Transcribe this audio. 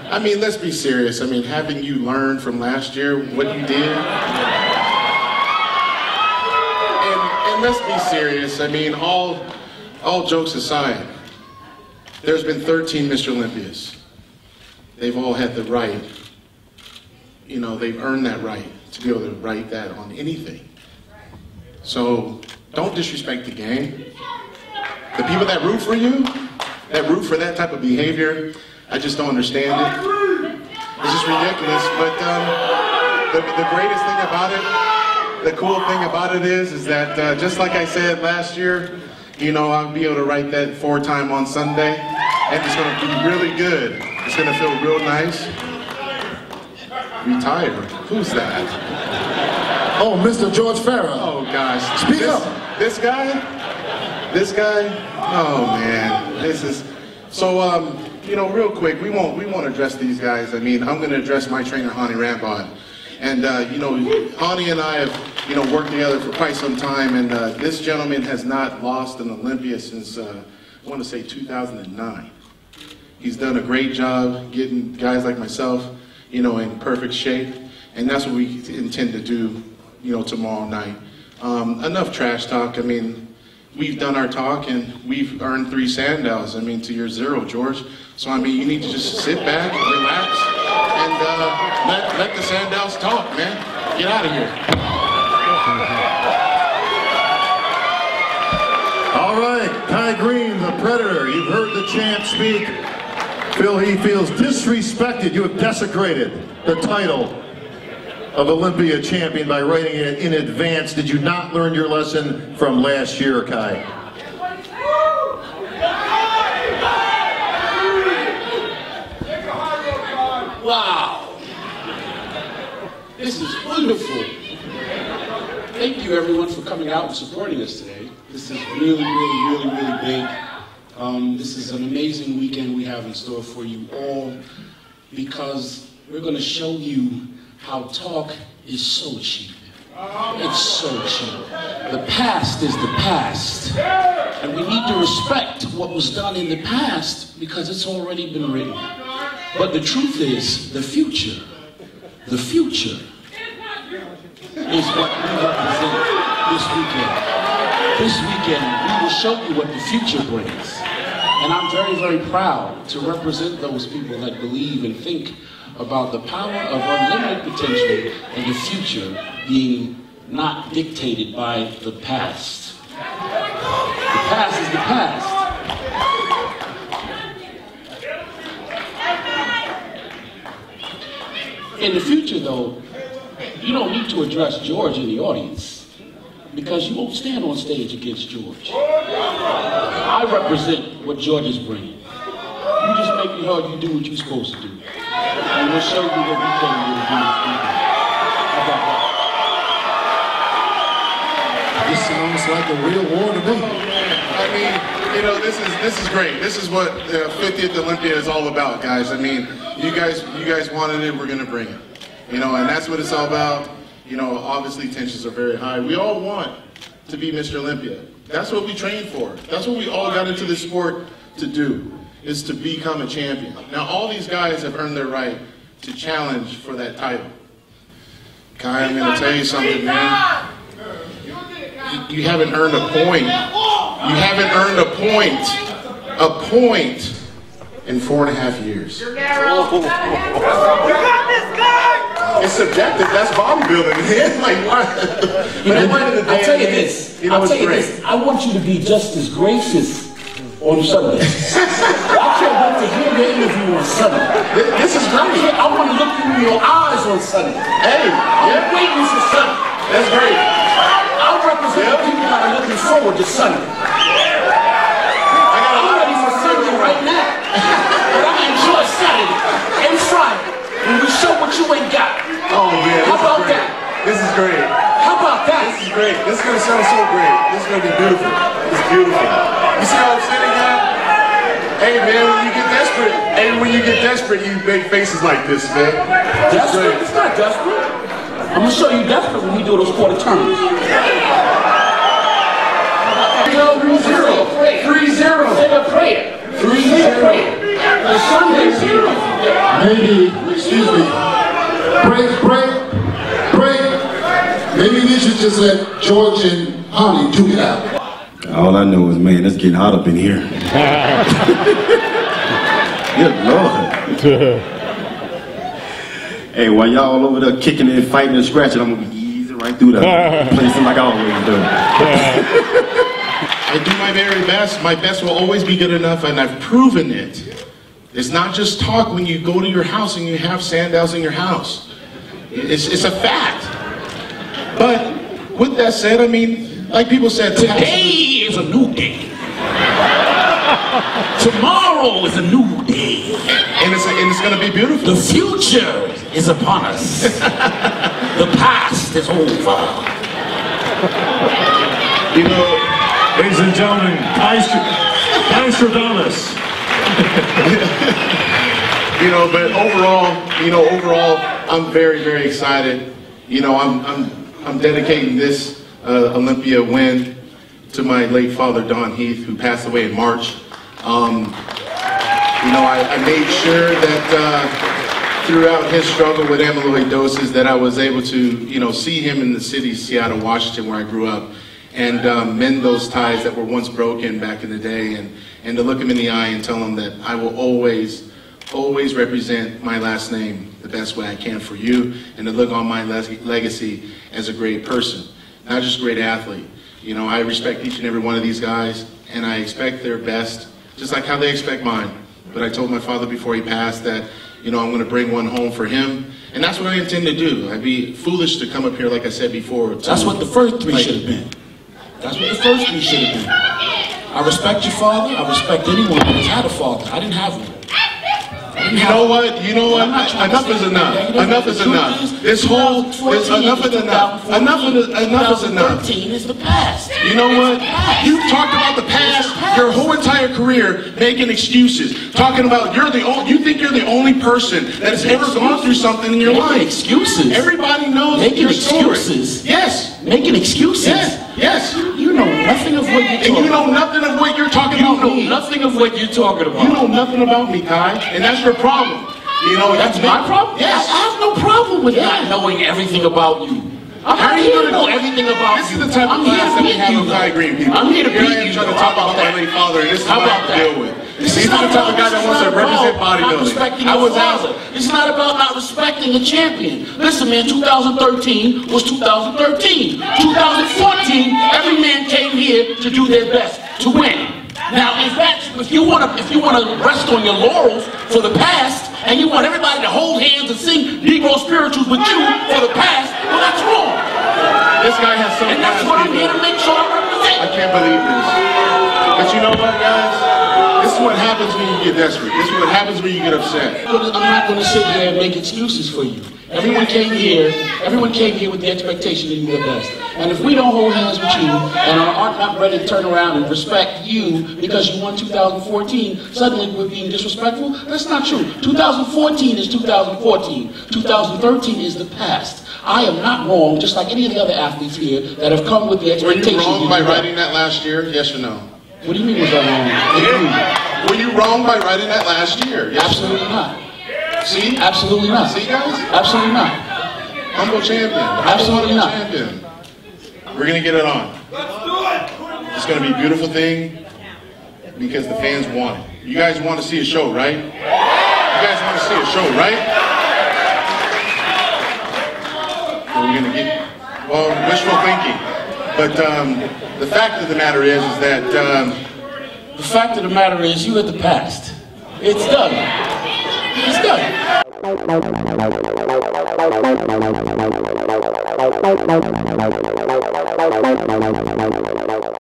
I mean, let's be serious. I mean, having you learn from last year what you did, and let's be serious. I mean, all jokes aside, there's been 13 Mr. Olympias. They've all had the right, you know, they've earned that right to be able to write that on anything. So don't disrespect the game. The people that root for you, that root for that type of behavior, I just don't understand it. It's just ridiculous. But the greatest thing about it, the cool thing about it is that just like I said last year, you know, I'll be able to write that 4-time on Sunday, and it's going to be really good. It's going to feel real nice. Retired? Who's that? Oh, Mr. George Farrah. Oh gosh. Speak up. This guy? This guy? Oh man, this is so. You know, real quick, we won't address these guys. I mean, I'm going to address my trainer, Hani Rambod. And, you know, Hani and I have, you know, worked together for quite some time, and this gentleman has not lost an Olympia since, I want to say 2009. He's done a great job getting guys like myself, you know, in perfect shape, and that's what we intend to do, you know, tomorrow night. Enough trash talk. I mean, we've done our talk, and we've earned 3 Sandals. I mean, to your 0, George. So, I mean, you need to just sit back, relax, and let the Sandals talk, man. Get out of here. All right, Kai Greene, the Predator. You've heard the champ speak. Phil, he feels disrespected. You have desecrated the title of Olympia champion by writing it in advance. Did you not learn your lesson from last year, Kai? Wow. This is wonderful. Thank you everyone for coming out and supporting us today. This is really, really, really, really big. This is an amazing weekend we have in store for you all, because we're going to show you how talk is so cheap. It's so cheap. The past is the past. And we need to respect what was done in the past because it's already been written. But the truth is, the future is what we represent this weekend. This weekend, we will show you what the future brings. And I'm very, very proud to represent those people that believe and think about the power of unlimited potential and the future being not dictated by the past. The past is the past. In the future, though, you don't need to address George in the audience because you won't stand on stage against George. I represent what George is bringing. You just make me heard, you do what you're supposed to do. And we'll show you what we can do this weekend. How about that? This sounds like a real war to me. I mean, you know, this is great. This is what 50th Olympia is all about, guys. I mean, you guys wanted it, we're gonna bring it. You know, and that's what it's all about. You know, obviously tensions are very high. We all want to be Mr. Olympia. That's what we trained for. That's what we all got into this sport to do, is to become a champion. Now, all these guys have earned their right to challenge for that title. Kai, I'm gonna tell you something, man. You haven't earned a point. You haven't earned a point in 4.5 years. It's subjective. That's bodybuilding. Like what? You know what? I'll tell you this. You know, I'll tell you this. I want you to be just as gracious on Sunday. I can't wait to hear your interview on Sunday. This is great. I want to look you in your eyes on Sunday. Hey, I'm waiting for Sunday. That's great. I represent the people that are looking forward to Sunday. I'm ready for Sunday right now. But I enjoy Saturday and Friday when we show what you ain't got. Oh man, how about that? This is great. How about that? This is great. This is gonna sound so great. This is gonna be beautiful. It's beautiful. You see how I'm sitting at? Hey man, when you get desperate, you make faces like this, man. Desperate? It's not desperate. I'm gonna show you desperate when we do those quarter turns. 3-0. just let George and Honey duke it out. All I know is, man, it's getting hot up in here. Good Lord. Hey, while y'all over there kicking and fighting and scratching, I'm gonna be easing right through that. Placing like I always do. I do my very best. My best will always be good enough, and I've proven it. It's not just talk when you go to your house and you have Sandals in your house. It's a fact. But with that said, I mean, like people said, today is a new day. Tomorrow is a new day. And it's going to be beautiful. The future is upon us. The past is over. You know, ladies and gentlemen, Nostradamus. You know, but overall, I'm very, very excited. You know, I'm dedicating this Olympia win to my late father, Don Heath, who passed away in March. You know, I made sure that throughout his struggle with amyloidosis that I was able to, you know, see him in the city of Seattle, Washington, where I grew up, and mend those ties that were once broken back in the day, and to look him in the eye and tell him that I will always represent my last name the best way I can for you, and to look on my legacy as a great person, not just a great athlete. You know, I respect each and every one of these guys, and I expect their best, just like how they expect mine. But I told my father before he passed that, you know, I'm going to bring one home for him, and that's what I intend to do. I'd be foolish to come up here, like I said before. That's what the first three should have been. That's what the first three should have been. I respect your father. I respect anyone who has had a father. I didn't have one. You know what? Enough is enough. Enough is enough. Enough is enough. Enough is enough. 2013 is the past. You know what? You've talked about the past your whole entire career, making excuses, talking about you think you're the only person that has ever gone through something in your life. Excuses. Everybody knows making your story. Excuses. Yes. Making excuses. Yes. You know nothing of what you're talking about. And you know nothing of what you're talking about. You know nothing of what you're talking about. You know nothing about me, Kai, and that's your problem. You know, that's my problem? Yes. I have no problem with not knowing everything about you. I'm here to know everything about you. This you. is the type of class that we have with Kai Greene people. I'm here to beat you. Trying to talk about my late father, and this is what I have to deal with. This is the type of guy that wants to represent bodybuilding. It's not about not respecting a champion. Listen, man, 2013 was 2013. 2014, every man came here to do their best, to win. Now, if you want to rest on your laurels for the past, and you want everybody to hold hands and sing Negro spirituals with you for the past, well, that's wrong. This guy has some. And that's what I'm here to make sure I represent. I can't believe this. But you know what, guys? This is what happens when you get desperate. This is what happens when you get upset. I'm not going to sit here and make excuses for you. Everyone came here with the expectation that you were the best. And if we don't hold hands with you and are not ready to turn around and respect you because you won 2014, suddenly we're being disrespectful? That's not true. 2014 is 2014. 2013 is the past. I am not wrong, just like any of the other athletes here that have come with the expectation. Were you wrong by writing that last year? Yes or no? What do you mean was I wrong? Were you wrong by writing that last year? Yes. Absolutely not. See? Absolutely not. See, guys? Absolutely not. Humble champion. Absolutely not. Champion. We're going to get it on. Let's do it. It's going to be a beautiful thing because the fans want it. You guys want to see a show, right? You guys want to see a show, right? So we're going to get, well, wishful thinking. But the fact of the matter is that... the fact of the matter is you had the past. It's done. It's done.